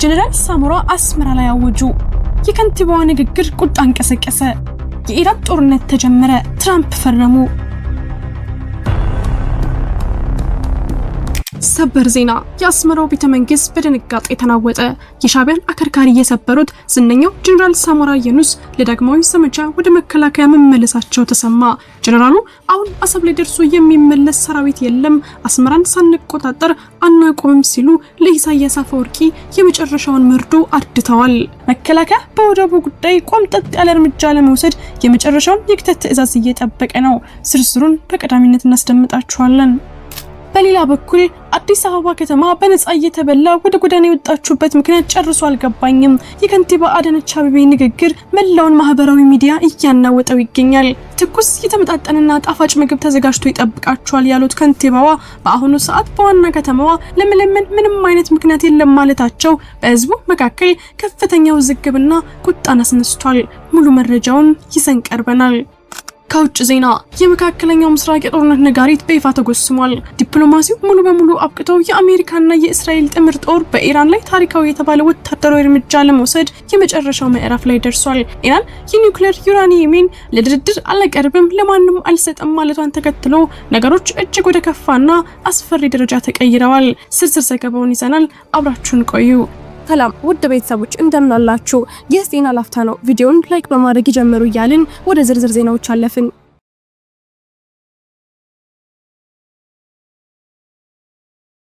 ጀነራል ሳሞራ አስመራ ላይ አወጁ። የከንቲባዋ ንግግር ቁጣን ቀሰቀሰ። የኢራን ጦርነት ተጀመረ። ትራምፕ ፈረሙ። ሰበር ዜና። የአስመራው ቤተመንግስት በድንጋጤ ተናወጠ። የሻዕቢያን አከርካሪ የሰበሩት ዝነኛው ጀነራል ሳሞራ የኑስ ለዳግማዊ ዘመቻ ወደ መከላከያ መመለሳቸው ተሰማ። ጀነራሉ አሁን አሰብ ላይ ደርሶ የሚመለስ ሰራዊት የለም፣ አስመራን ሳንቆጣጠር አናቆምም ሲሉ ለኢሳያስ አፈወርቂ የመጨረሻውን መርዶ አድተዋል። መከላከያ በወደቡ ጉዳይ ቆምጠጥ ያለ እርምጃ ለመውሰድ የመጨረሻውን የክተት ትዕዛዝ እየጠበቀ ነው። ዝርዝሩን በቀዳሚነት እናስደምጣችኋለን። በሌላ በኩል አዲስ አበባ ከተማ በነጻ እየተበላ ወደ ጎዳና የወጣችበት ምክንያት ጨርሶ አልገባኝም። የከንቲባ አዳነች አቤቤ ንግግር መላውን ማህበራዊ ሚዲያ እያናወጠው ይገኛል። ትኩስ የተመጣጠነና ጣፋጭ ምግብ ተዘጋጅቶ ይጠብቃቸዋል ያሉት ከንቲባዋ በአሁኑ ሰዓት በዋና ከተማዋ ለመለመን ምንም አይነት ምክንያት የለም ማለታቸው በህዝቡ መካከል ከፍተኛ ውዝግብና ቁጣን አስነስቷል። ሙሉ መረጃውን ይዘን ቀርበናል። ከውጭ ዜና የመካከለኛው ምስራቅ የጦርነት ነጋሪት በይፋ ተጎስሟል። ዲፕሎማሲው ሙሉ በሙሉ አብቅቶ የአሜሪካና የእስራኤል ጥምር ጦር በኢራን ላይ ታሪካዊ የተባለ ወታደራዊ እርምጃ ለመውሰድ የመጨረሻው ምዕራፍ ላይ ደርሷል። ኢራን የኒውክሌር ዩራኒየምን ለድርድር አላቀርብም፣ ለማንም አልሰጥም ማለቷን ተከትሎ ነገሮች እጅግ ወደ ከፋና አስፈሪ ደረጃ ተቀይረዋል። ዝርዝር ዘገባውን ይዘናል። አብራችሁን ቆዩ። ሰላም ውድ ቤተሰቦች እንደምን አላችሁ? ይህ ዜና ላፍታ ነው። ቪዲዮውን ላይክ በማድረግ ይጀምሩ እያልን ወደ ዝርዝር ዜናዎች አለፍን።